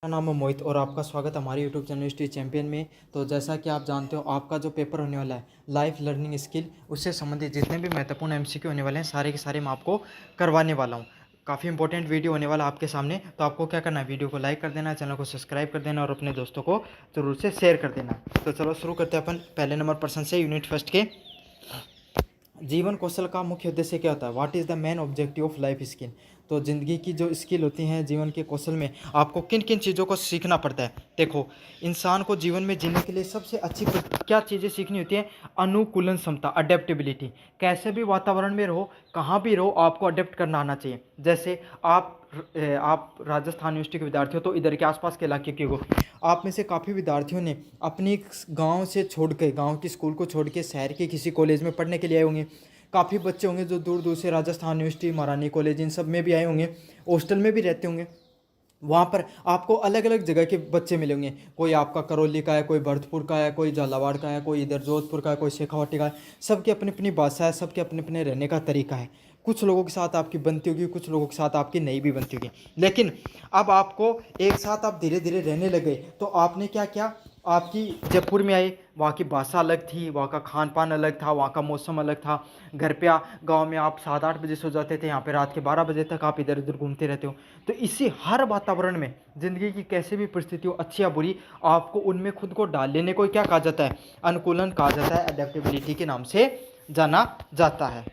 मेरा नाम है मोहित और आपका स्वागत है हमारे यूट्यूब चैनल स्टडी चैंपियन में। तो जैसा कि आप जानते हो, आपका जो पेपर होने वाला है लाइफ लर्निंग स्किल, उससे संबंधित जितने भी महत्वपूर्ण एमसीक्यू होने वाले हैं सारे के सारे मैं आपको करवाने वाला हूं। काफ़ी इंपॉर्टेंट वीडियो होने वाला आपके सामने। तो आपको क्या करना है, वीडियो को लाइक कर देना है, चैनल को सब्सक्राइब कर देना और अपने दोस्तों को जरूर से शेयर कर देना। तो चलो शुरू करते हैं अपन पहले नंबर प्रश्न से, यूनिट फर्स्ट के। जीवन कौशल का मुख्य उद्देश्य क्या होता है? What is the main objective of life skill? तो ज़िंदगी की जो स्किल होती हैं, जीवन के कौशल में आपको किन किन चीज़ों को सीखना पड़ता है। देखो, इंसान को जीवन में जीने के लिए सबसे अच्छी क्या चीज़ें सीखनी होती हैं? अनुकूलन क्षमता, अडेप्टेबिलिटी। कैसे भी वातावरण में रहो, कहाँ भी रहो, आपको अडेप्ट करना आना चाहिए। जैसे आप राजस्थान यूनिवर्सिटी के विद्यार्थी हो तो इधर के आसपास के इलाके के हो। आप में से काफ़ी विद्यार्थियों ने अपनी गांव से छोड़ के, गांव की स्कूल को छोड़ के शहर के किसी कॉलेज में पढ़ने के लिए आए होंगे। काफ़ी बच्चे होंगे जो दूर दूर से राजस्थान यूनिवर्सिटी, महारानी कॉलेज, इन सब में भी आए होंगे, हॉस्टल में भी रहते होंगे। वहाँ पर आपको अलग अलग जगह के बच्चे मिलेंगे। कोई आपका करौली का है, कोई भरतपुर का है, कोई झालावाड़ का है, कोई इधर जोधपुर का है, कोई शेखावाटी का है। सबकी अपनी अपनी भाषा है, सबके अपने अपने रहने का तरीका है। कुछ लोगों के साथ आपकी बनती होगी, कुछ लोगों के साथ आपकी नहीं भी बनती होगी। लेकिन अब आपको एक साथ आप धीरे धीरे रहने लगे तो आपने क्या किया, आपकी जयपुर में आए, वहाँ की भाषा अलग थी, वहाँ का खान पान अलग था, वहाँ का मौसम अलग था। घर पे गांव में आप 7-8 बजे सो जाते थे, यहाँ पे रात के 12 बजे तक आप इधर उधर घूमते रहते हो। तो इसी हर वातावरण में ज़िंदगी की कैसे भी परिस्थिति हो, अच्छी या बुरी, आपको उनमें खुद को डाल लेने को क्या कहा जाता है? अनुकूलन कहा जाता है, अडेप्टेबिलिटी के नाम से जाना जाता है।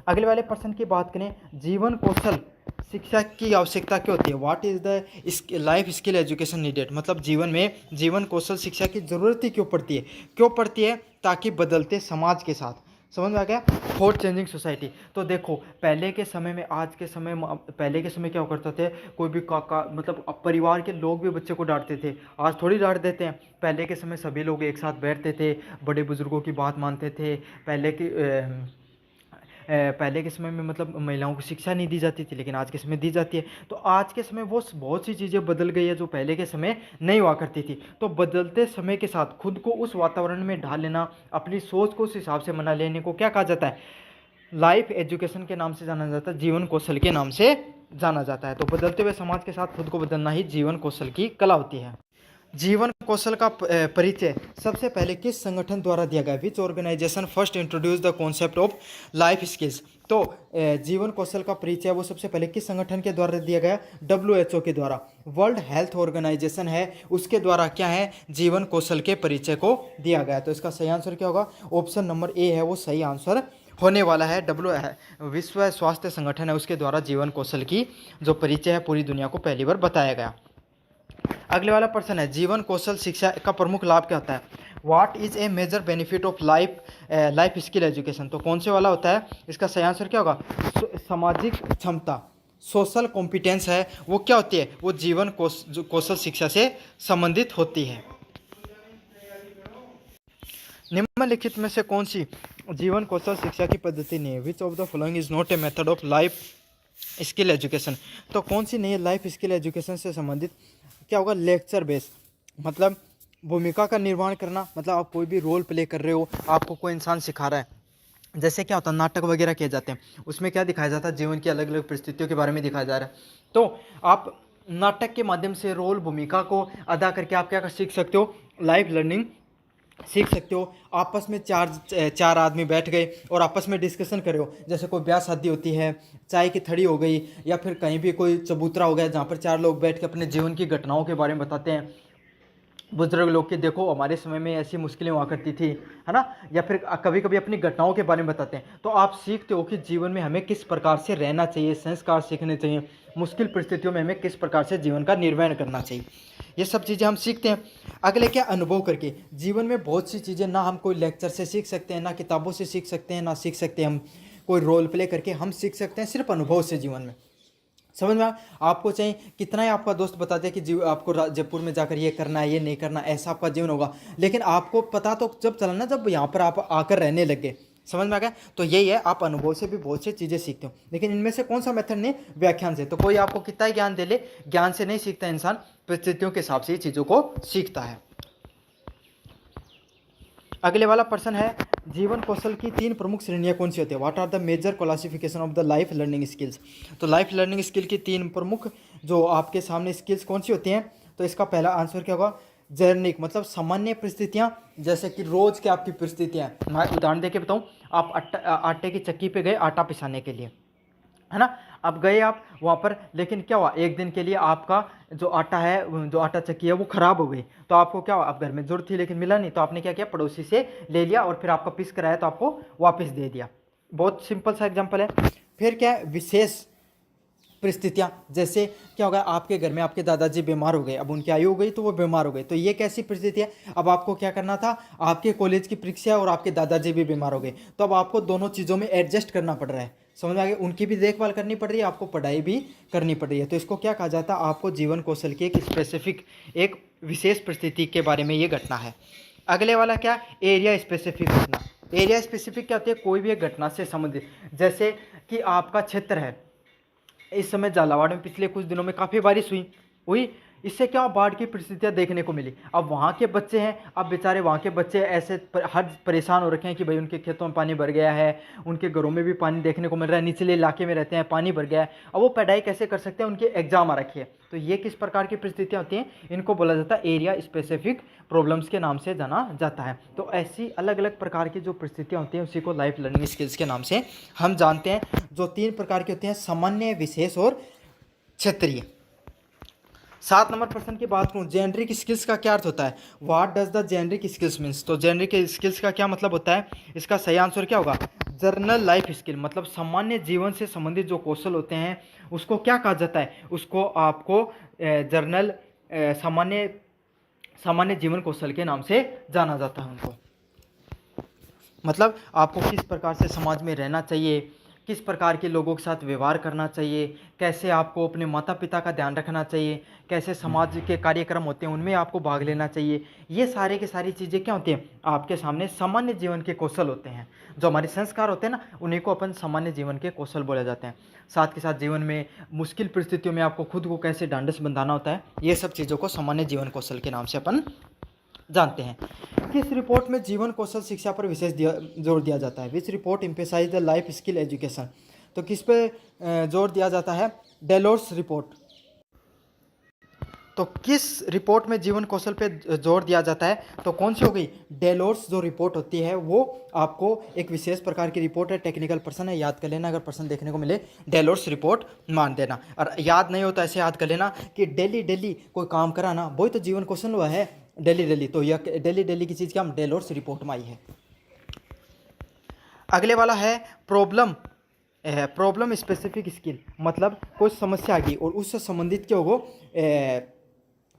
अगले वाले प्रश्न की बात करें, जीवन कौशल शिक्षा की आवश्यकता क्यों होती है? What is the life skill education needed? मतलब जीवन में जीवन कौशल शिक्षा की ज़रूरत ही क्यों पड़ती है? क्यों पड़ती है? ताकि बदलते समाज के साथ, समझ में आ गया, फॉर चेंजिंग सोसाइटी। तो देखो, पहले के समय में, आज के समय में, पहले के समय क्या करते थे, कोई भी काका मतलब परिवार के लोग भी बच्चे को डांटते थे। आज थोड़ी डांट देते हैं। पहले के समय सभी लोग एक साथ बैठते थे, बड़े बुजुर्गों की बात मानते थे। पहले के समय में मतलब महिलाओं को शिक्षा नहीं दी जाती थी, लेकिन आज के समय दी जाती है। तो आज के समय वो बहुत सी चीज़ें बदल गई है जो पहले के समय नहीं हुआ करती थी। तो बदलते समय के साथ खुद को उस वातावरण में ढाल लेना, अपनी सोच को उस हिसाब से बना लेने को क्या कहा जाता है? लाइफ एजुकेशन के नाम से जाना जाता है, जीवन कौशल के नाम से जाना जाता है। तो बदलते हुए समाज के साथ खुद को बदलना ही जीवन कौशल की कला होती है। जीवन कौशल का परिचय सबसे पहले किस संगठन द्वारा दिया गया? Which organization first introduce the concept of life skills? तो जीवन कौशल का परिचय वो सबसे पहले किस संगठन के द्वारा दिया गया? WHO के द्वारा, वर्ल्ड हेल्थ ऑर्गेनाइजेशन है, उसके द्वारा क्या है, जीवन कौशल के परिचय को दिया गया। तो इसका सही आंसर क्या होगा? ऑप्शन नंबर ए है वो सही आंसर होने वाला है। विश्व स्वास्थ्य संगठन है, उसके द्वारा जीवन कौशल की जो परिचय है पूरी दुनिया को पहली बार बताया गया। अगले वाला प्रश्न है, जीवन कौशल शिक्षा का प्रमुख लाभ क्या होता है? What is a major benefit of life skill education? तो कौन से वाला होता है? इसका सही आंसर क्या होगा? सामाजिक क्षमता, सोशल कॉम्पिटेंस है वो क्या होती है? वो जीवन कौशल शिक्षा से संबंधित होती है। निम्नलिखित में से कौन सी जीवन कौशल शिक्षा की पद्धति नहीं है? विच of the following is not a method of life skill education? तो कौन सी नहीं है लाइफ स्किल एजुकेशन से संबंधित? क्या होगा? लेक्चर बेस, मतलब भूमिका का निर्माण करना, मतलब आप कोई भी रोल प्ले कर रहे हो, आपको कोई इंसान सिखा रहा है। जैसे क्या होता है, नाटक वगैरह किए जाते हैं, उसमें क्या दिखाया जाता है? जीवन की अलग अलग परिस्थितियों के बारे में दिखाया जा रहा है। तो आप नाटक के माध्यम से रोल, भूमिका को अदा करके आप क्या सीख सकते हो? लाइफ लर्निंग सीख सकते हो। आपस में चार आदमी बैठ गए और आपस में डिस्कशन कर रहे हो, जैसे कोई ब्याह शादी होती है, चाय की थड़ी हो गई, या फिर कहीं भी कोई चबूतरा हो गया जहाँ पर चार लोग बैठ के अपने जीवन की घटनाओं के बारे में बताते हैं। बुजुर्ग लोग के देखो हमारे समय में ऐसी मुश्किलें हुआ करती थी, है ना, या फिर कभी कभी अपनी घटनाओं के बारे में बताते हैं। तो आप सीखते हो कि जीवन में हमें किस प्रकार से रहना चाहिए, संस्कार सीखने चाहिए, मुश्किल परिस्थितियों में हमें किस प्रकार से जीवन का निर्वहन करना चाहिए। ये सब चीज़ें हम सीखते हैं। अगले क्या? अनुभव करके। जीवन में बहुत सी चीज़ें ना हम कोई लेक्चर से सीख सकते हैं, ना किताबों से सीख सकते हैं, ना सीख सकते हैं हम कोई रोल प्ले करके। हम सीख सकते हैं सिर्फ अनुभव से जीवन में। समझ में आपको चाहिए कितना ही आपका दोस्त बता दे कि आपको जयपुर में जाकर ये करना है, ये नहीं करना, ऐसा आपका जीवन होगा, लेकिन आपको पता तो जब चला ना, जब यहाँ पर आप आकर रहने लगे। समझ में आ गया? तो यही है, आप अनुभव से भी बहुत सी चीज़ें सीखते हो। लेकिन इनमें से कौन सा मेथड नहीं? व्याख्यान से। तो कोई आपको कितना ही ज्ञान दे ले, ज्ञान से नहीं सीखता इंसान, परिस्थितियों के हिसाब से ही चीज़ों को सीखता है। अगले वाला प्रश्न है, जीवन कौशल की 3 प्रमुख श्रेणियां कौन सी होती है? What are the major classification of the life learning skills? तो लाइफ लर्निंग स्किल की 3 प्रमुख जो आपके सामने स्किल्स कौन सी होती हैं, तो इसका पहला आंसर क्या होगा, जर्निक मतलब सामान्य परिस्थितियाँ, जैसे कि रोज़ की आपकी परिस्थितियाँ। मैं उदाहरण देके बताऊँ, आप आटे की चक्की पे गए आटा पिसाने के लिए, है ना। अब गए आप वहाँ पर, लेकिन क्या हुआ, एक दिन के लिए आपका जो आटा है, जो आटा चक्की है वो ख़राब हो गई। तो आपको क्या हुआ, आप घर में ज़रूरत थी लेकिन मिला नहीं, तो आपने क्या किया, पड़ोसी से ले लिया और फिर आपका पीस कराया तो आपको वापस दे दिया। बहुत सिंपल सा एग्जाम्पल है। फिर क्या है, विशेष परिस्थितियाँ, जैसे क्या होगा, आपके घर में आपके दादाजी बीमार हो गए, अब उनकी आयु हो गई तो वो बीमार हो गए, तो ये कैसी परिस्थिति है, अब आपको क्या करना था, आपके कॉलेज की परीक्षा है और आपके दादाजी भी बीमार हो गए, तो अब आपको दोनों चीज़ों में एडजस्ट करना पड़ रहा है। समझ में आ गया, उनकी भी देखभाल करनी पड़ रही है, आपको पढ़ाई भी करनी पड़ रही है। तो इसको क्या कहा जाता है, आपको जीवन कौशल की एक स्पेसिफिक, एक विशेष परिस्थिति के बारे में ये घटना है। अगले वाला क्या, एरिया स्पेसिफिक घटना। एरिया स्पेसिफिक क्या होती है, कोई भी एक घटना से संबंधित, जैसे कि आपका क्षेत्र है, इस समय झालावाड़ में पिछले कुछ दिनों में काफ़ी बारिश हुई। इससे क्या, बाढ़ की परिस्थितियाँ देखने को मिली। अब वहाँ के बच्चे हैं, अब बेचारे वहाँ के बच्चे ऐसे हर परेशान हो रखे हैं कि भाई उनके खेतों में पानी भर गया है, उनके घरों में भी पानी देखने को मिल रहा है, निचले इलाके में रहते हैं, पानी भर गया है। अब वो पढ़ाई कैसे कर सकते हैं, उनके एग्जाम आ रखी है। तो ये किस प्रकार की परिस्थितियाँ होती हैं, इनको बोला जाता है एरिया स्पेसिफिक प्रॉब्लम्स के नाम से जाना जाता है। तो ऐसी अलग अलग प्रकार की जो परिस्थितियाँ होती हैं उसी को लाइफ लर्निंग स्किल्स के नाम से हम जानते हैं, जो 3 प्रकार की होती हैं, सामान्य, विशेष और क्षेत्रीय। 7 नंबर प्रश्न की बात करूँ, जेनरिक स्किल्स का क्या अर्थ होता है, what does the generic skills means. तो जेनरिक स्किल्स का क्या मतलब होता है, इसका सही आंसर क्या होगा, जर्नल लाइफ स्किल, मतलब सामान्य जीवन से संबंधित जो कौशल होते हैं उसको क्या कहा जाता है, उसको आपको जर्नल सामान्य जीवन कौशल के नाम से जाना जाता है उनको। मतलब आपको किस प्रकार से समाज में रहना चाहिए, किस प्रकार के लोगों के साथ व्यवहार करना चाहिए, कैसे आपको अपने माता पिता का ध्यान रखना चाहिए, कैसे समाज के कार्यक्रम होते हैं उनमें आपको भाग लेना चाहिए, ये सारे की सारी चीज़ें क्या होती हैं, आपके सामने सामान्य जीवन के कौशल होते हैं। जो हमारे संस्कार होते हैं ना, उन्हीं को अपन सामान्य जीवन के कौशल बोले जाते हैं। साथ के साथ जीवन में मुश्किल परिस्थितियों में आपको खुद को कैसे ढांढस बंधाना होता है, ये सब चीज़ों को सामान्य जीवन कौशल के नाम से अपन जानते हैं। किस रिपोर्ट में जीवन कौशल शिक्षा पर विशेष जोर दिया जाता है, which report emphasize the life skill education. तो किस पे जोर दिया जाता है, डेलोर्स रिपोर्ट। तो किस रिपोर्ट में जीवन कौशल पे जोर दिया जाता है, तो कौन सी हो गई, डेलोर्स जो रिपोर्ट होती है वो आपको एक विशेष प्रकार की रिपोर्ट है, टेक्निकल पर्सन है, याद कर लेना, अगर पर्सन देखने को मिले डेलोर्स रिपोर्ट मान देना। और याद नहीं होता ऐसे याद कर लेना कि डेली डेली कोई काम कराना वही तो जीवन कौशल हुआ है, डेली डेली, तो यह डेली डेली की चीज़ क्या हम डेलोर्स रिपोर्ट में आई है। अगले वाला है प्रॉब्लम स्पेसिफिक स्किल, मतलब कोई समस्या आ गई और उससे संबंधित क्या होगा,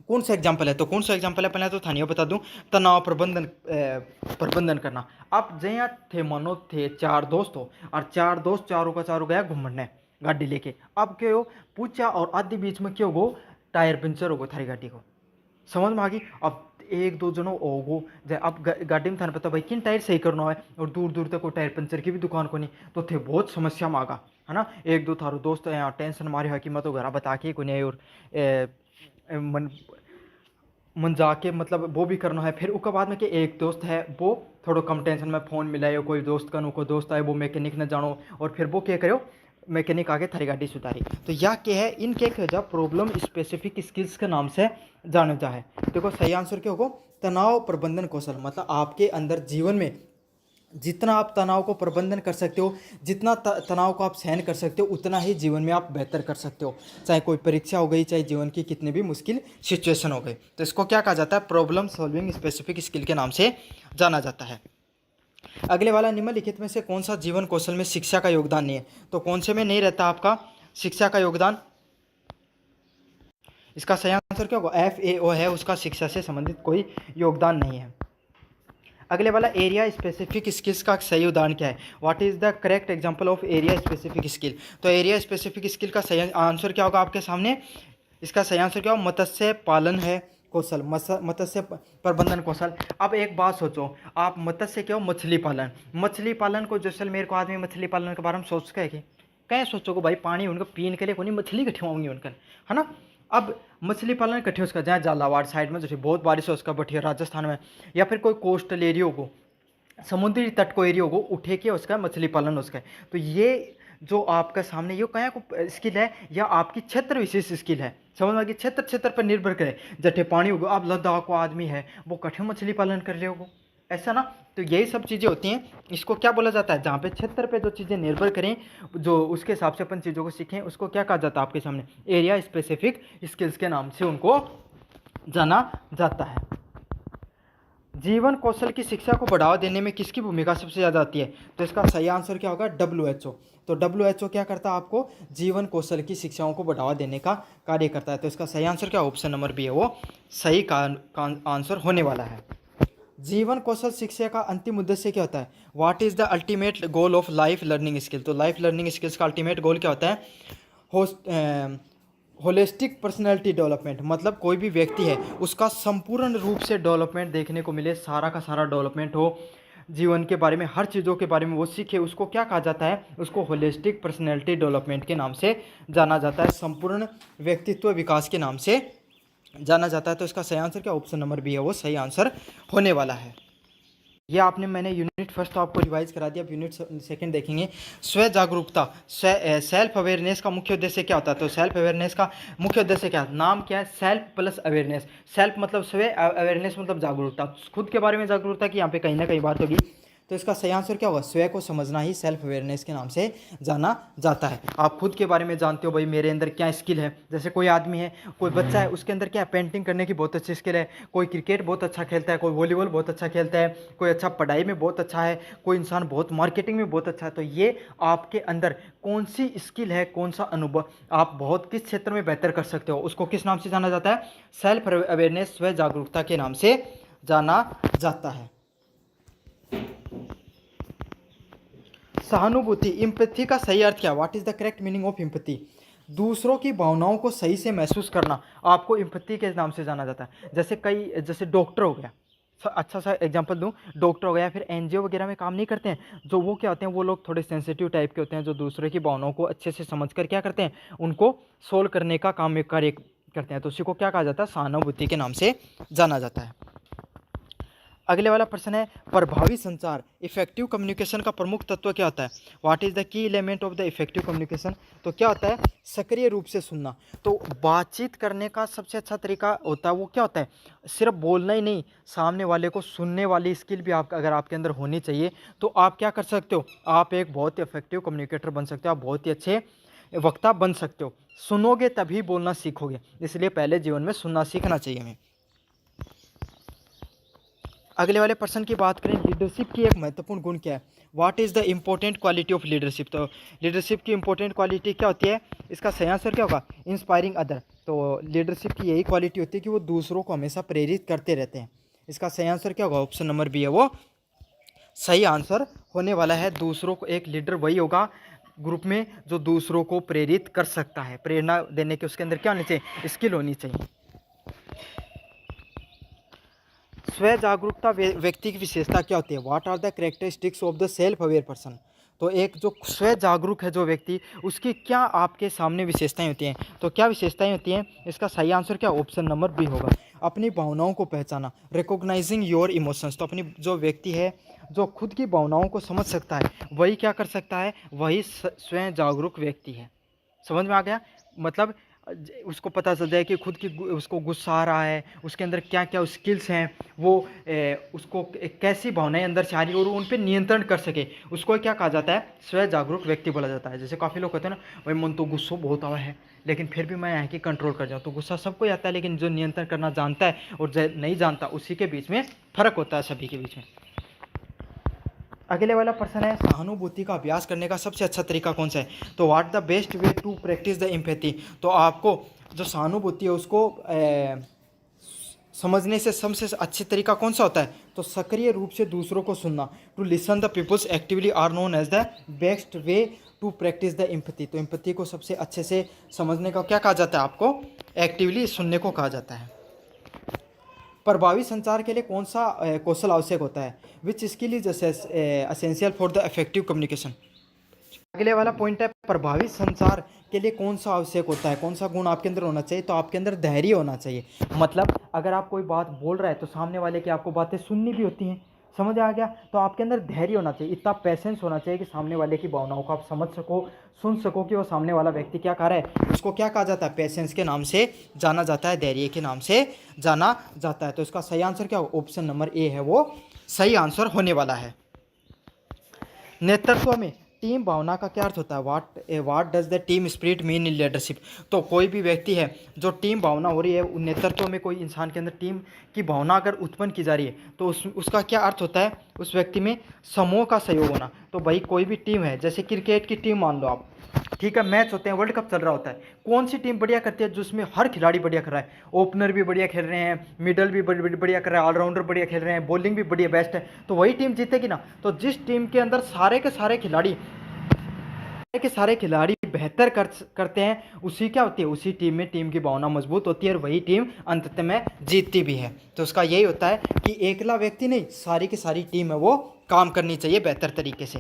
कौन सा एग्जाम्पल है, तो कौन सा एग्जाम्पल है, पहले तो थानियों बता दूं, तनाव प्रबंधन करना। अब जहाँ थे, मानो थे 4 दोस्त हो और 4 दोस्त चारों का चारों गया घूमने गाड़ी लेके। अब क्या हो, पूछा और आधे बीच में क्या होगो, टायर पंचर होगो थारी गाड़ी को, समझ में आ गई। अब 1-2 जनों होगो, अब गाड़ी में थाने पता भाई किन टायर सही करना है, और दूर दूर तक वो टायर पंचर की भी दुकान को नहीं, तो थे बहुत समस्या में आगा, है ना। 1-2 थारो दोस्त यहाँ टेंशन मारे है कि मैं तो घर बता के को नहीं, और मन जाके मतलब वो भी करना है। फिर उसके बाद में कि एक दोस्त है वो थोड़ा कम टेंशन में फ़ोन मिलाए, कोई दोस्त का कोई दोस्त आए वो मैकेनिक न जानो, और फिर वो क्या करो, मैकेनिक आगे थारी गाड़ी सुधारी। तो यह क्या है, इनके क्या जा प्रॉब्लम स्पेसिफिक स्किल्स के नाम से जाना जा है। देखो सही आंसर क्या होगा, तनाव प्रबंधन कौशल, मतलब आपके अंदर जीवन में जितना आप तनाव को प्रबंधन कर सकते हो, जितना तनाव को आप सहन कर सकते हो, उतना ही जीवन में आप बेहतर कर सकते हो, चाहे कोई परीक्षा हो गई, चाहे जीवन की कितनी भी मुश्किल सिचुएशन हो गई। तो इसको क्या कहा जाता है, प्रॉब्लम सॉल्विंग स्पेसिफिक स्किल के नाम से जाना जाता है। अगले वाला, निम्नलिखित में से कौन सा जीवन कौशल में शिक्षा का योगदान नहीं है, तो कौन से में नहीं रहता आपका शिक्षा का योगदान। इसका सही आंसर क्या होगा, FAO है, उसका शिक्षा से संबंधित कोई योगदान नहीं है। अगले वाला, एरिया स्पेसिफिक स्किल्स का सही उदाहरण क्या है, what is the correct example of area specific skill. तो एरिया स्पेसिफिक स्किल का सही आंसर क्या होगा आपके सामने, इसका सही आंसर क्या होगा, मत्स्य पालन है कौशल, मत्स्य प्रबंधन कौशल। अब एक बात सोचो, आप मत्स्य क्या हो, मछली पालन को जैसलमेर को आदमी मछली पालन के बारे में सोच के कहीं सोचोगे भाई, पानी उनका पीने के लिए कोई मछली कठी होंगी उनका, है ना। अब मछली पालन कठे उसका, जहाँ झालावाड़ साइड में जो बहुत बारिश है उसका बठिया राजस्थान में, या फिर कोई कोस्टल एरिया को, समुद्री तट को एरिया को उठे के उसका मछली पालन उसका है। तो ये जो आपका सामने ये क्या को स्किल है या आपकी क्षेत्र विशेष स्किल है, समझ में आ गई। क्षेत्र क्षेत्र पर निर्भर करे, जठे पानी होगा, आप लद्दाख को आदमी है वो कठिन मछली पालन कर ले होगा, ऐसा ना। तो यही सब चीज़ें होती हैं, इसको क्या बोला जाता है, जहाँ पे क्षेत्र पे जो चीज़ें निर्भर करें, जो उसके हिसाब से अपन चीज़ों को सीखें, उसको क्या कहा जाता है आपके सामने, एरिया स्पेसिफिक स्किल्स के नाम से उनको जाना जाता है। जीवन कौशल की शिक्षा को बढ़ावा देने में किसकी भूमिका सबसे ज़्यादा आती है, तो इसका सही आंसर क्या होगा, WHO। तो WHO क्या करता है, आपको जीवन कौशल की शिक्षाओं को बढ़ावा देने का कार्य करता है। तो इसका सही आंसर क्या, ऑप्शन नंबर बी है वो सही का आंसर होने वाला है। जीवन कौशल शिक्षा का अंतिम उद्देश्य क्या होता है, what is the ultimate goal of life learning skill. तो लाइफ लर्निंग स्किल्स का अल्टीमेट गोल क्या होता है, होलिस्टिक पर्सनैलिटी डेवलपमेंट, मतलब कोई भी व्यक्ति है उसका संपूर्ण रूप से डेवलपमेंट देखने को मिले, सारा का सारा डेवलपमेंट हो, जीवन के बारे में हर चीज़ों के बारे में वो सीखे, उसको क्या कहा जाता है, उसको होलिस्टिक पर्सनैलिटी डेवलपमेंट के नाम से जाना जाता है, संपूर्ण व्यक्तित्व विकास के नाम से जाना जाता है। तो इसका सही आंसर क्या, ऑप्शन नंबर बी है वो सही आंसर होने वाला है। ये मैंने यूनिट फर्स्ट तो आपको रिवाइज करा दिया, अब यूनिट सेकंड देखेंगे। स्व जागरूकता, सेल्फ अवेयरनेस का मुख्य उद्देश्य क्या होता है, तो सेल्फ अवेयरनेस का मुख्य उद्देश्य क्या है, नाम क्या है, सेल्फ प्लस अवेयरनेस। सेल्फ मतलब स्व, अवेयरनेस मतलब जागरूकता, खुद के बारे में जागरूकता की यहाँ पे कहीं ना कहीं बात होगी। तो इसका सही आंसर क्या होगा, स्वयं को समझना ही सेल्फ अवेयरनेस के नाम से जाना जाता है। आप खुद के बारे में जानते हो, भाई मेरे अंदर क्या स्किल है। जैसे कोई आदमी है, कोई बच्चा है, उसके अंदर क्या है, पेंटिंग करने की बहुत अच्छी स्किल है, कोई क्रिकेट बहुत अच्छा खेलता है, कोई वॉलीबॉल बहुत अच्छा खेलता है, कोई अच्छा पढ़ाई में बहुत अच्छा है, कोई इंसान बहुत मार्केटिंग में बहुत अच्छा है। तो ये आपके अंदर कौन सी स्किल है, कौन सा अनुभव, आप बहुत किस क्षेत्र में बेहतर कर सकते हो, उसको किस नाम से जाना जाता है, सेल्फ अवेयरनेस, स्व जागरूकता के नाम से जाना जाता है। सहानुभूति, इम्पैथी का सही अर्थ क्या, what is the correct meaning of empathy. दूसरों की भावनाओं को सही से महसूस करना आपको इम्पैथी के नाम से जाना जाता है। जैसे डॉक्टर हो गया, अच्छा सा एग्जांपल दूं, डॉक्टर हो गया, फिर एनजीओ वगैरह में काम नहीं करते हैं, जो वो क्या होते हैं, वो लोग थोड़े सेंसिटिव टाइप के होते हैं, जो दूसरे की भावनाओं को अच्छे से समझ कर क्या करते हैं, उनको सोल्व करने का काम कार्य करते हैं। तो उसी को क्या कहा जाता है, सहानुभूति के नाम से जाना जाता है। अगले वाला प्रश्न है, प्रभावी संचार, इफेक्टिव कम्युनिकेशन का प्रमुख तत्व क्या होता है, what is the key element of the effective communication. तो क्या होता है, सक्रिय रूप से सुनना। तो बातचीत करने का सबसे अच्छा तरीका होता है वो क्या होता है, सिर्फ बोलना ही नहीं, सामने वाले को सुनने वाली स्किल भी अगर आपके अंदर होनी चाहिए, तो आप क्या कर सकते हो, आप एक बहुत ही इफेक्टिव कम्युनिकेटर बन सकते हो, आप बहुत ही अच्छे वक्ता बन सकते हो। सुनोगे तभी बोलना सीखोगे, इसलिए पहले जीवन में सुनना सीखना चाहिए हमें। अगले वाले पर्सन की बात करें, लीडरशिप की एक महत्वपूर्ण गुण क्या है, what is the important quality of leadership. तो लीडरशिप की इंपॉर्टेंट क्वालिटी क्या होती है, इसका सही आंसर क्या होगा, इंस्पायरिंग अदर। तो लीडरशिप की यही क्वालिटी होती है कि वो दूसरों को हमेशा प्रेरित करते रहते हैं। इसका सही आंसर क्या होगा, ऑप्शन नंबर बी है वो सही आंसर होने वाला है। दूसरों को, एक लीडर वही होगा ग्रुप में जो दूसरों को प्रेरित कर सकता है, प्रेरणा देने के उसके अंदर क्या होनी चाहिए, स्किल होनी चाहिए। स्व जागरूकता व्यक्ति की विशेषता क्या होती है, what are the characteristics of the self aware person. तो एक जो स्व जागरूक है जो व्यक्ति, उसकी क्या आपके सामने विशेषताएं होती हैं, तो क्या विशेषताएं होती हैं, इसका सही आंसर क्या, ऑप्शन नंबर बी होगा, अपनी भावनाओं को पहचाना, रिकॉग्नाइजिंग योर इमोशंस। तो अपनी जो व्यक्ति है जो खुद की भावनाओं को समझ सकता है, वही क्या कर सकता है, वही स्वयं जागरूक व्यक्ति है। समझ में आ गया, मतलब उसको पता चल जाए कि खुद की उसको गुस्सा आ रहा है, उसके अंदर क्या क्या स्किल्स हैं, वो उसको कैसी भावनाएं अंदर से आ रही है और उन पर नियंत्रण कर सके, उसको क्या कहा जाता है, स्व जागरूक व्यक्ति बोला जाता है। जैसे काफ़ी लोग कहते हैं ना, भाई मन तो गुस्सा बहुत आवा है लेकिन फिर भी मैं यहाँ की कंट्रोल कर जाऊँ। तो गुस्सा सबको आता है, लेकिन जो नियंत्रण करना जानता है और जो नहीं जानता, उसी के बीच में फ़र्क होता है, सभी के बीच में। अगले वाला प्रश्न है, सहानुभूति का अभ्यास करने का सबसे अच्छा तरीका कौन सा है। तो what the best way to practice the empathy. तो आपको जो सहानुभूति है उसको समझने से सबसे अच्छी तरीका कौन सा होता है, तो सक्रिय रूप से दूसरों को सुनना। To listen the peoples actively are known as the best way to practice the empathy. तो एम्पैथी को सबसे अच्छे से समझने का क्या कहा जाता है, आपको एक्टिवली सुनने को कहा जाता है। प्रभावी संचार के लिए कौन सा कौशल आवश्यक होता है, which skill is essential for the effective communication. अगले वाला पॉइंट है, प्रभावी संचार के लिए कौन सा आवश्यक होता है, कौन सा गुण आपके अंदर होना चाहिए। तो आपके अंदर धैर्य होना चाहिए। मतलब अगर आप कोई बात बोल रहा है तो सामने वाले की आपको बातें सुननी भी होती हैं, समझ आ गया। तो आपके अंदर धैर्य होना चाहिए, इतना पेशेंस होना चाहिए कि सामने वाले की भावनाओं को आप समझ सको, सुन सको कि वो सामने वाला व्यक्ति क्या कर रहा है। उसको क्या कहा जाता है, पेशेंस के नाम से जाना जाता है, धैर्य के नाम से जाना जाता है। तो इसका सही आंसर क्या हो, ऑप्शन नंबर ए है वो सही आंसर होने वाला है। नेतृत्व में टीम भावना का क्या अर्थ होता है, what does the team spirit mean in leadership. तो कोई भी व्यक्ति है जो टीम भावना हो रही है, नेतृत्व में कोई इंसान के अंदर टीम की भावना अगर उत्पन्न की जा रही है तो उसका क्या अर्थ होता है, उस व्यक्ति में समूह का सहयोग होना। तो भाई कोई भी टीम है, जैसे क्रिकेट की टीम मान लो आप, ठीक है, मैच होते हैं, वर्ल्ड कप चल रहा होता है, कौन सी टीम बढ़िया करती है, जिसमें हर खिलाड़ी बढ़िया कर रहा है, ओपनर भी बढ़िया खेल रहे हैं, मिडल भी बढ़िया कर रहा है, ऑलराउंडर बढ़िया खेल रहे हैं, बॉलिंग भी बढ़िया बेस्ट है, तो वही टीम जीतेगी ना। तो जिस टीम के अंदर सारे के सारे खिलाड़ी बेहतर करते हैं, उसी क्या होती है, उसी टीम में टीम की भावना मजबूत होती है और वही टीम अंततः में जीतती भी है। तो उसका यही होता है कि एकला व्यक्ति नहीं, सारी की सारी टीम है वो काम करनी चाहिए बेहतर तरीके से।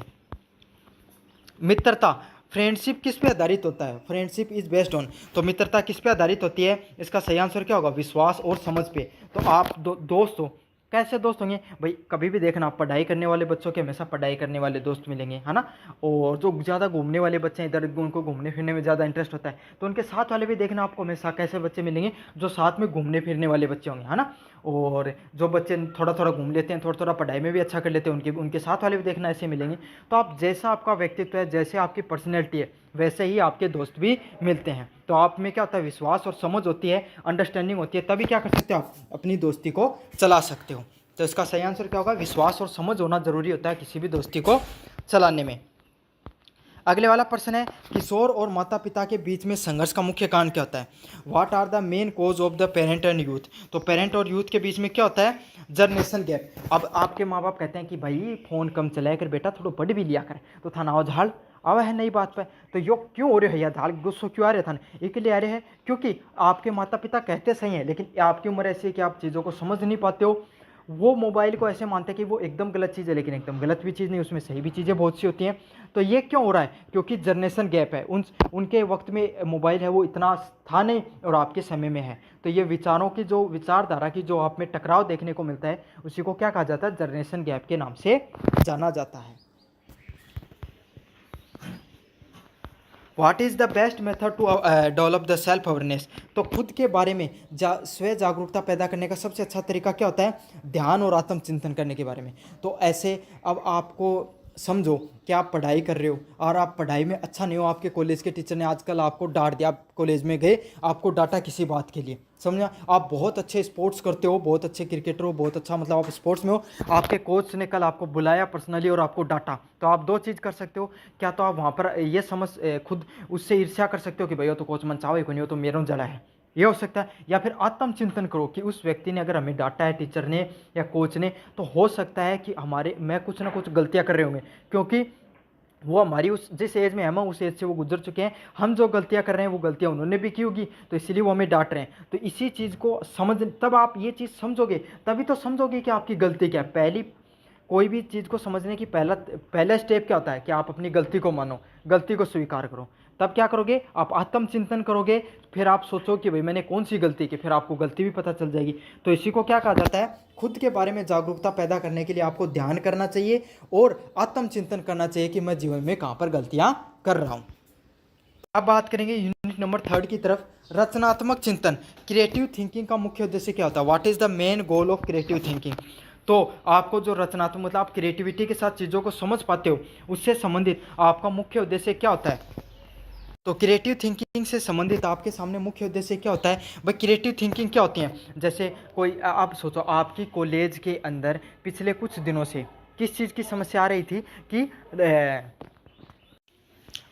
मित्रता, फ्रेंडशिप किस पे आधारित होता है, फ्रेंडशिप इज बेस्ड ऑन। तो मित्रता किस पे आधारित होती है, इसका सही आंसर क्या होगा, विश्वास और समझ पे। तो आप दोस्त हो, कैसे दोस्त होंगे भाई, कभी भी देखना, पढ़ाई करने वाले बच्चों के हमेशा पढ़ाई करने वाले दोस्त मिलेंगे, है ना। और जो ज़्यादा घूमने वाले बच्चे हैं, इधर उनको घूमने फिरने में ज़्यादा इंटरेस्ट होता है, तो उनके साथ वाले भी देखना आपको हमेशा कैसे बच्चे मिलेंगे, जो साथ में घूमने फिरने वाले बच्चे होंगे, है ना। और जो बच्चे थोड़ा थोड़ा घूम लेते हैं, थोड़ा थोड़ा पढ़ाई में भी अच्छा कर लेते हैं, उनके साथ वाले भी देखना ऐसे मिलेंगे। तो आप जैसा आपका व्यक्तित्व है, जैसे आपकी पर्सनैलिटी है, वैसे ही आपके दोस्त भी मिलते हैं। तो आप में क्या होता है, विश्वास और समझ होती है, अंडरस्टैंडिंग होती है, तभी क्या कर सकते हो, आप अपनी दोस्ती को चला सकते हो। तो इसका सही आंसर क्या होगा, विश्वास और समझ होना जरूरी होता है किसी भी दोस्ती को चलाने में। अगले वाला प्रश्न है, किशोर और माता पिता के बीच में संघर्ष का मुख्य कारण क्या होता है। What are the main cause of the parent and youth. तो पेरेंट और यूथ के बीच में क्या होता है, जनरेशन गैप। अब आपके माँ बाप कहते हैं कि भाई फ़ोन कम चलाया कर बेटा, थोड़ा पढ़ भी लिया कर, तो थाना आओ झाड़ आवा है नई बात पे, तो यो क्यों हो रहे भैया झाड़, गुस्सो क्यों आ रहे था, इसलिए आ रहे हैं क्योंकि आपके माता पिता कहते सही हैं, लेकिन आपकी उम्र ऐसी है कि आप चीज़ों को समझ नहीं पाते हो। वो मोबाइल को ऐसे मानते हैं कि वो एकदम गलत चीज़ है, लेकिन एकदम गलत भी चीज़ नहीं, उसमें सही भी चीज़ें बहुत सी होती हैं। तो ये क्यों हो रहा है, क्योंकि जनरेशन गैप है, उनके वक्त में मोबाइल है वो इतना था नहीं और आपके समय में है। तो ये विचारों की जो विचारधारा की जो आप में टकराव देखने को मिलता है, उसी को क्या कहा जाता है, जनरेशन गैप के नाम से जाना जाता है। What is the best method to develop the self awareness. तो खुद के बारे में स्व जागरूकता पैदा करने का सबसे अच्छा तरीका क्या होता है, ध्यान और आत्मचिंतन करने के बारे में। तो ऐसे अब आपको समझो कि आप पढ़ाई कर रहे हो और आप पढ़ाई में अच्छा नहीं हो, आपके कॉलेज के टीचर ने आजकल आपको डांट दिया, आप कॉलेज में गए, आपको डांटा किसी बात के लिए, समझा, आप बहुत अच्छे स्पोर्ट्स करते हो, बहुत अच्छे क्रिकेटर हो, बहुत अच्छा मतलब आप स्पोर्ट्स में हो, आपके कोच ने कल आपको बुलाया पर्सनली और आपको डांटा। तो आप दो चीज़ कर सकते हो, क्या तो आप वहाँ पर ये समझ खुद उससे ईर्ष्या कर सकते हो कि भैया तो कोच मन चाहो को नहीं हो, तो मेरा जड़ा है, ये हो सकता है। या फिर आत्मचिंतन करो कि उस व्यक्ति ने अगर हमें डांटा है, टीचर ने या कोच ने, तो हो सकता है कि मैं कुछ ना कुछ गलतियां कर रहे होंगे, क्योंकि वो हमारी उस जिस एज में हम उस एज से वो गुजर चुके हैं, हम जो गलतियां कर रहे हैं वो गलतियां उन्होंने भी की होगी, तो इसीलिए वो हमें डांट रहे हैं। तो इसी चीज़ को समझ, तब आप ये चीज़ समझोगे, तभी तो समझोगे कि आपकी गलती क्या है। पहली कोई भी चीज़ को समझने की पहला स्टेप क्या होता है कि आप अपनी गलती को मानो, गलती को स्वीकार करो। तब क्या करोगे, आप आत्मचिंतन करोगे, फिर आप सोचो कि भाई मैंने कौन सी गलती की, फिर आपको गलती भी पता चल जाएगी। तो इसी को क्या कहा जाता है, खुद के बारे में जागरूकता पैदा करने के लिए आपको ध्यान करना चाहिए और आत्मचिंतन करना चाहिए कि मैं जीवन में कहाँ पर गलतियाँ कर रहा हूँ। अब बात करेंगे यूनिट नंबर 3 की तरफ, रचनात्मक चिंतन। क्रिएटिव थिंकिंग का मुख्य उद्देश्य क्या होता है, what is the main goal of creative thinking. तो आपको जो रचनात्मक मतलब आप क्रिएटिविटी के साथ चीज़ों को समझ पाते हो, उससे संबंधित आपका मुख्य उद्देश्य क्या होता है। तो क्रिएटिव थिंकिंग से संबंधित आपके सामने मुख्य उद्देश्य क्या होता है भाई, क्रिएटिव थिंकिंग क्या होती है। जैसे कोई आप सोचो, आपकी कॉलेज के अंदर पिछले कुछ दिनों से किस चीज़ की समस्या आ रही थी कि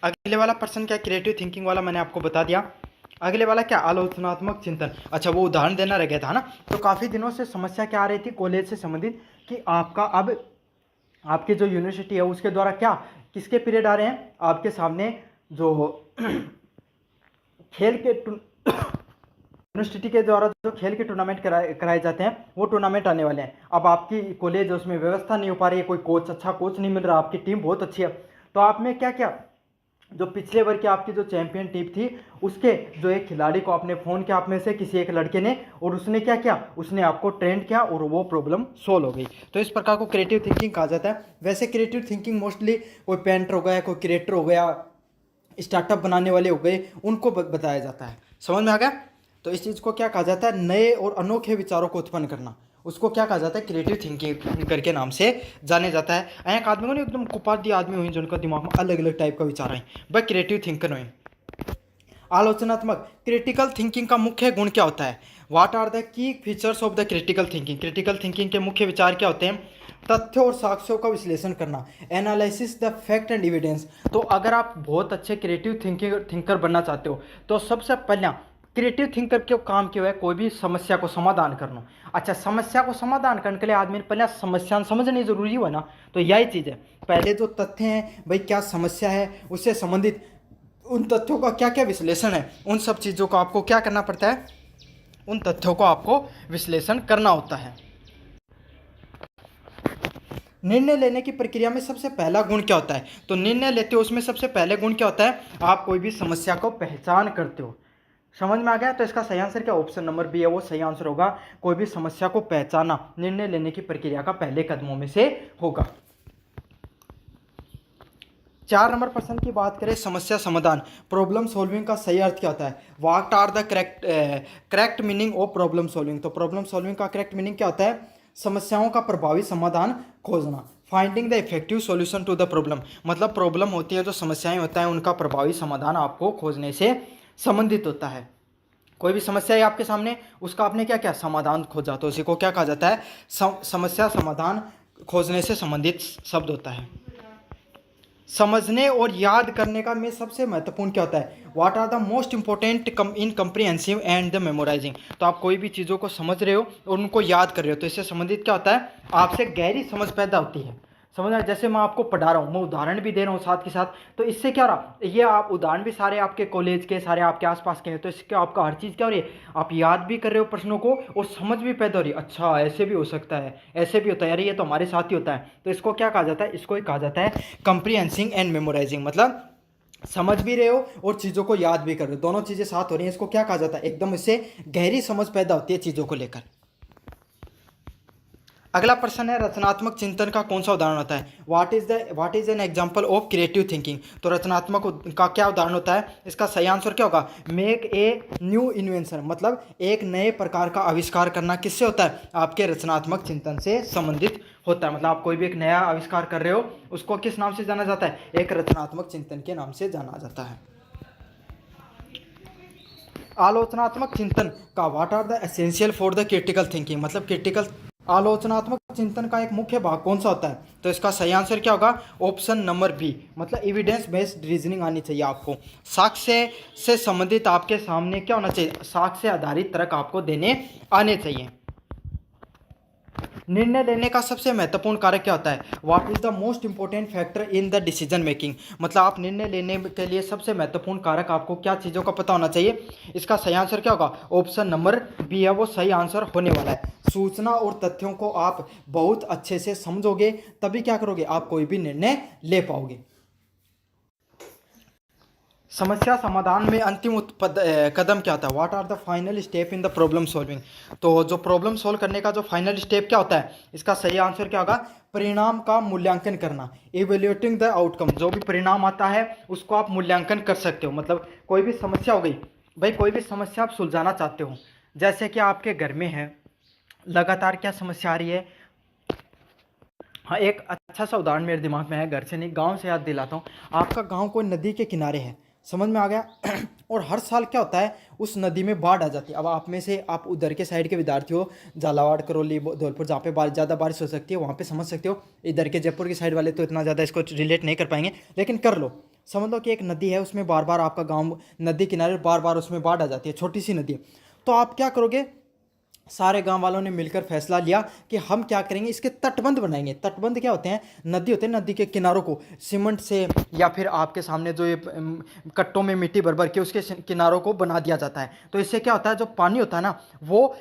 अगले वाला पर्सन क्या, क्रिएटिव थिंकिंग वाला मैंने आपको बता दिया। अगले वाला क्या, आलोचनात्मक चिंतन। अच्छा वो उदाहरण देना रह गया था ना। तो काफ़ी दिनों से समस्या क्या आ रही थी कॉलेज से संबंधित कि आपका अब आपकी जो यूनिवर्सिटी है उसके द्वारा क्या किसके पीरियड आ रहे हैं आपके सामने, जो खेल के यूनिवर्सिटी के द्वारा जो खेल के टूर्नामेंट कराए जाते हैं वो टूर्नामेंट आने वाले हैं। अब आपकी कॉलेज उसमें व्यवस्था नहीं हो पा रही है, कोई कोच अच्छा कोच नहीं मिल रहा, आपकी टीम बहुत अच्छी है, तो आप में क्या क्या जो पिछले बार की आपकी जो चैंपियन टीम थी उसके जो एक खिलाड़ी को आपने फ़ोन किया, आप में से किसी एक लड़के ने, और उसने क्या किया, उसने आपको ट्रेंड किया और वो प्रॉब्लम सोल्व हो गई। तो इस प्रकार को क्रिएटिव थिंकिंग कहा जाता है। वैसे क्रिएटिव थिंकिंग मोस्टली कोई पेंटर हो गया, कोई क्रिएटर हो गया, स्टार्टअप बनाने वाले हो गए, उनको बताया जाता है। समझ में आ गया? तो इस चीज़ को क्या कहा जाता है, नए और अनोखे विचारों को उत्पन्न करना, उसको क्या कहा जाता है, क्रिएटिव थिंकिंग करके नाम से जाने जाता है। एक आदमी को नहीं एकदम कुपादी आदमी हुई जिनका दिमाग में अलग अलग टाइप का विचार है, वह क्रिएटिव थिंकर हुए। आलोचनात्मक क्रिटिकल थिंकिंग का मुख्य गुण क्या होता है? What are the key features of the critical thinking? Critical thinking के मुख्य विचार क्या होते हैं? तथ्यों और साक्ष्यों का विश्लेषण करना, analysis the fact and evidence. तो अगर आप बहुत अच्छे क्रिएटिव थिंकर बनना चाहते हो तो सबसे पहले क्रिएटिव थिंकर के काम क्या है, कोई भी समस्या को समाधान करना। अच्छा, समस्या को समाधान करने के लिए आदमी ने पहले समस्या समझनी जरूरी हुआ ना, तो यही चीज़ है। पहले जो तथ्य हैं भाई, क्या समस्या है, उससे संबंधित उन तथ्यों का क्या क्या विश्लेषण है, उन सब चीज़ों को आपको क्या करना पड़ता है, उन तथ्यों को आपको विश्लेषण करना होता है। निर्णय लेने की प्रक्रिया में सबसे पहला गुण क्या होता है? तो निर्णय लेते हो उसमें सबसे पहले गुण क्या होता है? आप कोई भी समस्या को पहचान करते हो। समझ में आ गया? तो इसका सही आंसर क्या, ऑप्शन नंबर बी है, वो सही आंसर होगा। कोई भी समस्या को पहचाना निर्णय लेने की प्रक्रिया का पहले कदमों में से होगा। 4 नंबर प्रश्न की बात करें, समस्या समाधान, प्रॉब्लम सॉल्विंग का सही अर्थ क्या होता है? What are the correct meaning of problem solving? तो प्रॉब्लम सॉल्विंग का करेक्ट मीनिंग क्या होता है? समस्याओं का प्रभावी समाधान खोजना। Finding the effective solution to the problem, मतलब प्रॉब्लम होती है, जो समस्याएं होता है, उनका प्रभावी समाधान आपको खोजने से संबंधित होता है। कोई भी समस्या है आपके सामने, उसका आपने क्या क्या समाधान खोजा, तो उसी को क्या कहा जाता है? समस्या समाधान खोजने से संबंधित शब्द होता है। समझने और याद करने का में सबसे महत्वपूर्ण क्या होता है? What are the most important in comprehensive and the memorising? तो आप कोई भी चीज़ों को समझ रहे हो और उनको याद कर रहे हो, तो इससे संबंधित क्या होता है? आपसे गहरी समझ पैदा होती है। समझ रहे? जैसे मैं आपको पढ़ा रहा हूँ, मैं उदाहरण भी दे रहा हूँ साथ के साथ, तो इससे क्या रहा, ये आप उदाहरण भी सारे आपके कॉलेज के, सारे आपके आसपास के हैं, तो इसके आपका हर चीज़ क्या हो रही है, आप याद भी कर रहे हो प्रश्नों को और समझ भी पैदा हो रही है। अच्छा, ऐसे भी हो सकता है, ऐसे भी होता है, यार ये तो हमारे साथ ही होता है। तो इसको क्या कहा जाता है? इसको ही कहा जाता है कंप्रीहेंसिंग एंड मेमोराइजिंग। मतलब समझ भी रहे हो और चीज़ों को याद भी कर रहे हो, दोनों चीज़ें साथ हो रही हैं, इसको क्या कहा जाता है? एकदम इससे गहरी समझ पैदा होती है चीज़ों को लेकर। अगला प्रश्न है, रचनात्मक चिंतन का कौन सा उदाहरण होता है? What is an example of creative thinking? तो रचनात्मक का क्या उदाहरण होता है? इसका सही आंसर क्या होगा? मेक ए न्यू इन्वेंशन, मतलब एक नए प्रकार का आविष्कार करना किससे होता है? आपके रचनात्मक चिंतन से संबंधित होता है। मतलब आप कोई भी एक नया आविष्कार कर रहे हो, उसको किस नाम से जाना जाता है? एक रचनात्मक चिंतन के नाम से जाना जाता है। आलोचनात्मक चिंतन का what are the essential for the critical thinking? मतलब क्रिटिकल आलोचनात्मक चिंतन का एक मुख्य भाग कौन सा होता है? तो इसका सही आंसर क्या होगा? ऑप्शन नंबर बी, मतलब एविडेंस बेस्ड रीजनिंग आनी चाहिए आपको। साक्ष्य से संबंधित आपके सामने क्या होना चाहिए? साक्ष्य आधारित तर्क आपको देने आने चाहिए। निर्णय लेने का सबसे महत्वपूर्ण कारक क्या होता है? What is the most important factor in the decision making? मतलब आप निर्णय लेने के लिए सबसे महत्वपूर्ण कारक आपको क्या चीज़ों का पता होना चाहिए? इसका सही आंसर क्या होगा? ऑप्शन नंबर बी है, वो सही आंसर होने वाला है। सूचना और तथ्यों को आप बहुत अच्छे से समझोगे, तभी क्या करोगे, आप कोई भी निर्णय ले पाओगे। समस्या समाधान में अंतिम कदम क्या होता है? What are the final step in the problem solving? तो जो प्रॉब्लम सॉल्व करने का जो फाइनल स्टेप क्या होता है? इसका सही आंसर क्या होगा? परिणाम का मूल्यांकन करना, इवेल्युएटिंग द आउटकम। जो भी परिणाम आता है उसको आप मूल्यांकन कर सकते हो। मतलब कोई भी समस्या हो गई भाई, कोई भी समस्या आप सुलझाना चाहते हो, जैसे कि आपके घर में है, लगातार क्या समस्या आ रही है। हाँ, एक अच्छा सा उदाहरण मेरे दिमाग में है, घर से नहीं गांव से याद दिलाता हूँ। आपका गांव कोई नदी के किनारे है, समझ में आ गया? और हर साल क्या होता है, उस नदी में बाढ़ आ जाती है। अब आप में से आप उधर के साइड के विद्यार्थी हो, झालावाड़, करौली, धौलपुर, जहाँ पे ज़्यादा बारिश हो सकती है, वहाँ पे समझ सकते हो। इधर के जयपुर की साइड वाले तो इतना ज़्यादा इसको रिलेट नहीं कर पाएंगे, लेकिन कर लो। समझ लो कि एक नदी है, उसमें बार बार आपका गाँव नदी किनारे बार बार उसमें बाढ़ आ जाती है, छोटी सी नदी है। तो आप क्या करोगे? सारे गांव वालों ने मिलकर फैसला लिया कि हम क्या करेंगे, इसके तटबंध बनाएंगे। तटबंध क्या होते हैं? नदी होते हैं, नदी के किनारों को सीमेंट से या फिर आपके सामने जो ये कट्टों में मिट्टी भर भर के उसके किनारों को बना दिया जाता है। तो इससे क्या होता है, जो पानी होता है ना, वो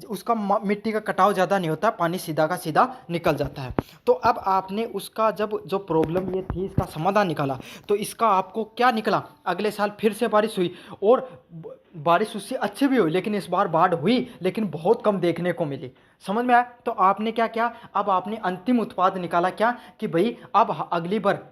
उसका मिट्टी का कटाव ज़्यादा नहीं होता, पानी सीधा का सीधा निकल जाता है। तो अब आपने उसका जब जो प्रॉब्लम ये थी इसका समाधान निकाला, तो इसका आपको क्या निकला, अगले साल फिर से बारिश हुई और बारिश उससे अच्छी भी हुई, लेकिन इस बार बाढ़ हुई लेकिन बहुत कम देखने को मिली। समझ में आया? तो आपने क्या किया, अब आपने अंतिम उत्पाद निकाला क्या, कि भाई अब अगली बार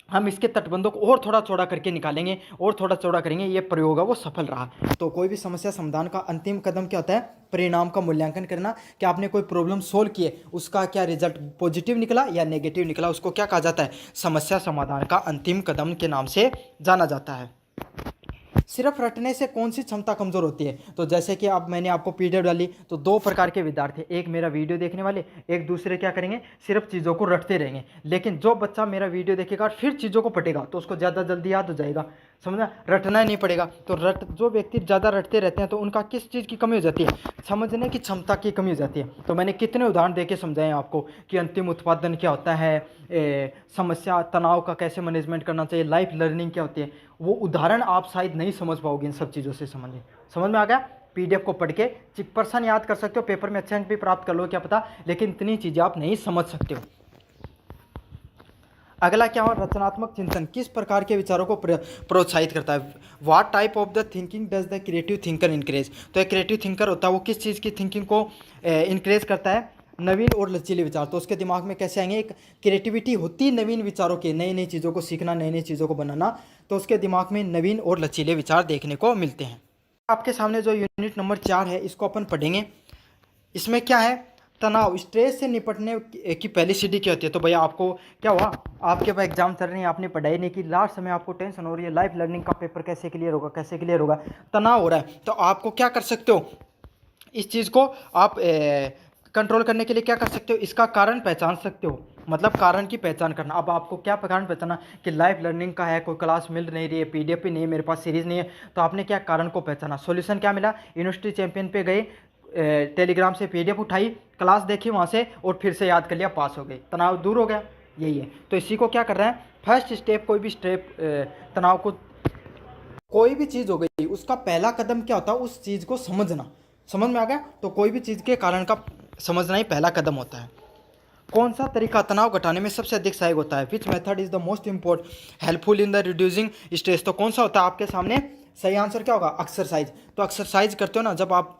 हम इसके तटबंधों को और थोड़ा चौड़ा करके निकालेंगे और थोड़ा चौड़ा करेंगे। ये प्रयोग है वो सफल रहा। तो कोई भी समस्या समाधान का अंतिम कदम क्या होता है? परिणाम का मूल्यांकन करना, कि आपने कोई प्रॉब्लम सोल्व की है, उसका क्या रिजल्ट पॉजिटिव निकला या नेगेटिव निकला, उसको क्या कहा जाता है? समस्या समाधान का अंतिम कदम के नाम से जाना जाता है। सिर्फ रटने से कौन सी क्षमता कमजोर होती है? तो जैसे कि अब मैंने आपको पीडीएफ डाली, तो दो प्रकार के विद्यार्थी, एक मेरा वीडियो देखने वाले, एक दूसरे क्या करेंगे, सिर्फ चीज़ों को रटते रहेंगे। लेकिन जो बच्चा मेरा वीडियो देखेगा और फिर चीज़ों को पढ़ेगा तो उसको ज़्यादा जल्दी याद हो जाएगा। समझना? रटना ही नहीं पड़ेगा। तो जो व्यक्ति ज़्यादा रटते रहते हैं तो उनका किस चीज़ की कमी हो जाती है? समझने की क्षमता की कमी हो जाती है। तो मैंने कितने उदाहरण देके समझाए आपको कि अंतिम उत्पादन क्या होता है, समस्या तनाव का कैसे मैनेजमेंट करना चाहिए, लाइफ लर्निंग क्या होती है। वो उदाहरण आप शायद नहीं समझ पाओगे इन सब चीज़ों से। समझ में आ गया? पीडीएफ को पढ़ के 1% याद कर सकते हो, पेपर में अच्छे अंक भी प्राप्त कर लो, क्या पता, लेकिन इतनी चीज़ें आप नहीं समझ सकते हो। अगला क्या हो, रचनात्मक चिंतन किस प्रकार के विचारों को प्रोत्साहित करता है? What type of the thinking does the creative thinker encourage? तो एक क्रिएटिव थिंकर होता है वो किस चीज़ की थिंकिंग को इनकरेज करता है? नवीन और लचीले विचार। तो उसके दिमाग में कैसे आएंगे? एक क्रिएटिविटी होती है नवीन विचारों की, नई नई चीज़ों को सीखना, नई नई चीज़ों को बनाना, तो उसके दिमाग में नवीन और लचीले विचार देखने को मिलते हैं। आपके सामने जो यूनिट नंबर 4 है इसको अपन पढ़ेंगे। इसमें क्या है? तनाव, स्ट्रेस से निपटने की पहली सीढ़ी क्या होती है? तो भैया आपको क्या हुआ, आपके पास एग्जाम चल रहे हैं, आपने पढ़ाई नहीं की, लास्ट समय आपको टेंशन हो रही है, लाइफ लर्निंग का पेपर कैसे क्लियर होगा, कैसे क्लियर होगा, तनाव हो रहा है, तो आपको क्या कर सकते हो? इस चीज़ को आप कंट्रोल करने के लिए क्या कर सकते हो? इसका कारण पहचान सकते हो, मतलब कारण की पहचान करना। अब आपको क्या कारण पहचाना कि लाइफ लर्निंग का है, कोई क्लास मिल नहीं रही है, पीडीएफ भी नहीं है, मेरे पास सीरीज़ नहीं है, तो आपने क्या कारण को पहचाना। सॉल्यूशन क्या मिला? यूनिवर्सिटी चैंपियन पे गए, टेलीग्राम से पीडीएफ उठाई, क्लास देखी वहाँ से और फिर से याद कर लिया, पास हो गए, तनाव दूर हो गया। यही है। तो इसी को क्या कर रहे हैं, फर्स्ट स्टेप, कोई भी स्टेप तनाव को, कोई भी चीज़ हो गई उसका पहला कदम क्या होता है? उस चीज़ को समझना। समझ में आ गया? तो कोई भी चीज़ के कारण का समझना ही पहला कदम होता है। कौन सा तरीका तनाव घटाने में सबसे अधिक सहायक होता है? Which method is the most important helpful in the reducing stress? तो कौन सा होता है आपके सामने? सही आंसर क्या होगा? एक्सरसाइज। तो एक्सरसाइज करते हो ना, जब आप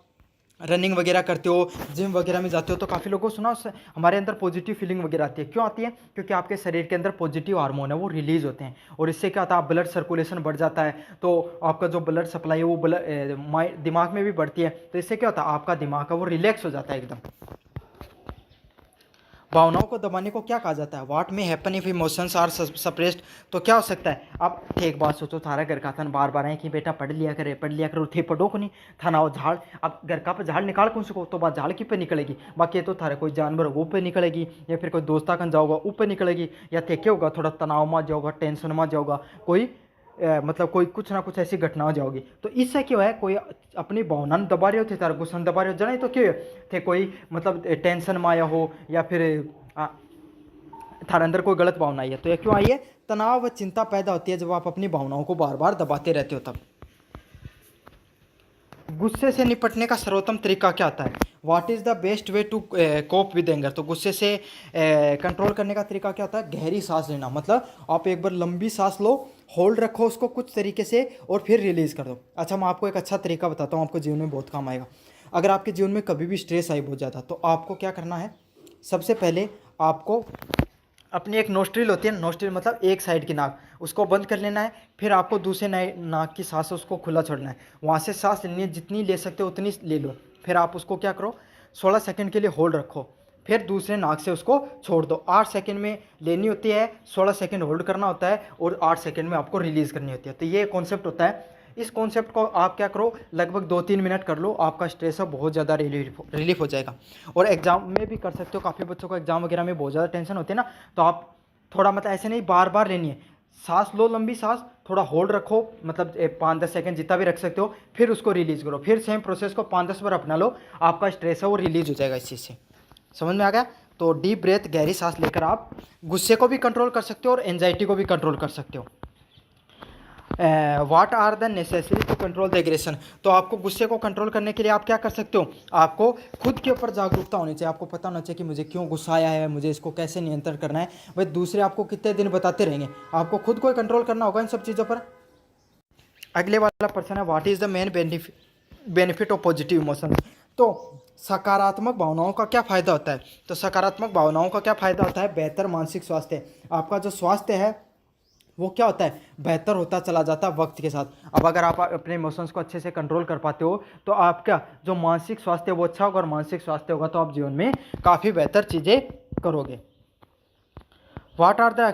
रनिंग वगैरह करते हो, जिम वगैरह में जाते हो, तो काफ़ी लोगों को सुना हमारे अंदर पॉजिटिव फीलिंग वगैरह आती है। क्यों आती है? क्योंकि आपके शरीर के अंदर पॉजिटिव हार्मोन है वो रिलीज होते हैं, और इससे क्या होता है, ब्लड सर्कुलेशन बढ़ जाता है, तो आपका जो ब्लड सप्लाई है वो दिमाग में भी बढ़ती है, तो इससे क्या होता है, आपका दिमाग है वो रिलैक्स हो जाता है एकदम। भावनाओं को दबाने को क्या कहा जाता है? What may happen if emotions are suppressed? तो क्या हो सकता है? अब एक बात सोचो, थारा घर का था बार बार है कि बेटा पढ़ लिया करे, थे पढ़ो को नहीं था ना, वो झाड़, अब घर का पे झाड़ निकाल कौन सको, तो बात झाड़ की पे निकलेगी, बाकी तो थारे कोई जानवर वो पे निकलेगी, या फिर कोई दोस्ता कन जाओगा ऊपर निकलेगी, या थे क्या होगा, थोड़ा तनाव में जाओगा, टेंशन में जाओगा, कोई मतलब कोई कुछ ना कुछ ऐसी घटना हो जाओगी। तो इससे क्यों है, कोई अपनी भावना दबा रहे हो थे, तार गुस्सा दबा रहे हो जाने, तो क्यों थे कोई मतलब टेंशन में आया हो, या फिर थारे अंदर कोई गलत भावना आई है। तो ये क्यों आई है? तनाव व चिंता पैदा होती है जब आप अपनी भावनाओं को बार बार दबाते रहते हो तब। गुस्से से निपटने का सर्वोत्तम तरीका क्या होता है? What is the best way to cope with anger? तो गुस्से से कंट्रोल करने का तरीका क्या होता है? गहरी सांस लेना, मतलब आप एक बार लंबी सांस लो, होल्ड रखो उसको कुछ तरीके से, और फिर रिलीज़ कर दो। अच्छा, मैं आपको एक अच्छा तरीका बताता हूँ, आपको जीवन में बहुत काम आएगा। अगर आपके जीवन में कभी भी स्ट्रेस आई बहुत ज़्यादा, तो आपको क्या करना है? सबसे पहले आपको अपनी एक नोस्ट्रिल होती है, नोस्ट्रिल मतलब एक साइड की नाक, उसको बंद कर लेना है, फिर आपको दूसरे नाक की सांस उसको खुला छोड़ना है, वहाँ से सांस लेनी है, जितनी ले सकते हो उतनी ले लो, फिर आप उसको क्या करो, 16 सेकंड के लिए होल्ड रखो, फिर दूसरे नाक से उसको छोड़ दो। 8 सेकंड में लेनी होती है, 16 सेकंड होल्ड करना होता है, और 8 सेकंड में आपको रिलीज़ करनी होती है। तो ये कॉन्सेप्ट होता है। इस कॉन्सेप्ट को आप क्या करो, लगभग 2-3 मिनट कर लो, आपका स्ट्रेस है बहुत ज़्यादा रिलीफ हो जाएगा। और एग्जाम में भी कर सकते हो, काफ़ी बच्चों को एग्जाम वगैरह में बहुत ज़्यादा टेंशन होती है ना, तो आप थोड़ा मतलब ऐसे नहीं बार बार लेनी है, सांस लो लंबी सांस, थोड़ा होल्ड रखो, मतलब 5-10 सेकंड जितना भी रख सकते हो, फिर उसको रिलीज़ करो, फिर सेम प्रोसेस को 5-10 बार अपना लो, आपका स्ट्रेस है वो रिलीज़ हो जाएगा इस चीज़ से। समझ में आ गया? तो डीप ब्रेथ, गहरी सांस लेकर आप गुस्से को भी कंट्रोल कर सकते हो और एंजाइटी को भी कंट्रोल कर सकते हो। What are the necessary to control the aggression. तो आपको गुस्से को कंट्रोल करने के लिए आप क्या कर सकते हो, आपको खुद के ऊपर जागरूकता होनी चाहिए, आपको पता होना चाहिए कि मुझे क्यों गुस्सा आया है, मुझे इसको कैसे नियंत्रण करना है। भाई दूसरे आपको कितने दिन बताते रहेंगे, आपको खुद को कंट्रोल करना होगा इन सब चीज़ों पर। अगले वाला पर्सन है, what is the main benefit of positive emotion. तो सकारात्मक भावनाओं का क्या फ़ायदा होता है, तो सकारात्मक भावनाओं का क्या फ़ायदा होता है, बेहतर मानसिक स्वास्थ्य। आपका जो स्वास्थ्य है वो क्या होता है, बेहतर होता चला जाता है वक्त के साथ। अब अगर आप अपने इमोशंस को अच्छे से कंट्रोल कर पाते हो तो आपका जो मानसिक स्वास्थ्य है वो अच्छा होगा, और मानसिक स्वास्थ्य होगा तो आप जीवन में काफ़ी बेहतर चीज़ें करोगे। What are the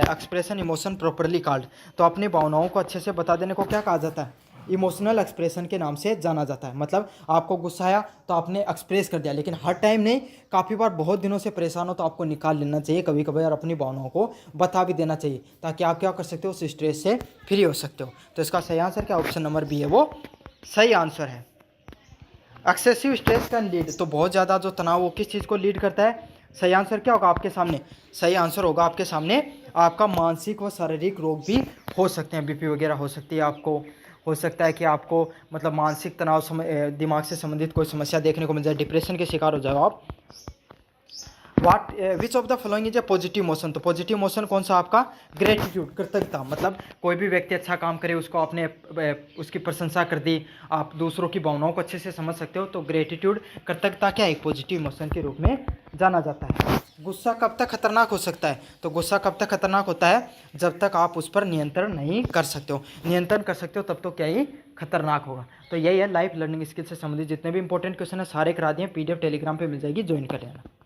expression emotion properly called. तो अपनी भावनाओं को अच्छे से बता देने को क्या कहा जाता है, इमोशनल एक्सप्रेशन के नाम से जाना जाता है। मतलब आपको गुस्सा आया तो आपने एक्सप्रेस कर दिया, लेकिन हर टाइम नहीं, काफ़ी बार बहुत दिनों से परेशान हो तो आपको निकाल लेना चाहिए कभी कभी, और अपनी भावनाओं को बता भी देना चाहिए, ताकि आप क्या कर सकते हो, उस स्ट्रेस से फ्री हो सकते हो। तो इसका सही आंसर क्या, ऑप्शन नंबर बी है वो सही आंसर है। एक्सेसिव स्ट्रेस कैन लीड, तो बहुत ज़्यादा जो तनाव वो किस चीज़ को लीड करता है, सही आंसर क्या होगा आपके सामने, सही आंसर होगा आपके सामने आपका मानसिक व शारीरिक रोग भी हो सकते हैं, बीपी वगैरह हो सकती है आपको, हो सकता है कि आपको मतलब मानसिक तनाव दिमाग से संबंधित कोई समस्या देखने को मिल जाए, डिप्रेशन के शिकार हो जाओ आप। What which of the following is a positive motion. तो पॉजिटिव मोशन कौन सा आपका, ग्रेटिट्यूड, कृतज्ञता। मतलब कोई भी व्यक्ति अच्छा काम करे उसको आपने उसकी प्रशंसा कर दी, आप दूसरों की भावनाओं को अच्छे से समझ सकते हो, तो ग्रेटिट्यूड, कृतज्ञता क्या एक पॉजिटिव मोशन के रूप में जाना जाता है। गुस्सा कब तक खतरनाक हो सकता है, तो गुस्सा कब तक खतरनाक होता है, जब तक आप उस पर नियंत्रण नहीं कर सकते हो। नियंत्रण कर सकते हो तब तो क्या ही खतरनाक होगा। तो यही है लाइफ लर्निंग स्किल से संबंधित जितने भी इंपॉर्टेंट क्वेश्चन है सारे करा दिए, PDF टेलीग्राम पे मिल जाएगी, ज्वाइन कर लेना।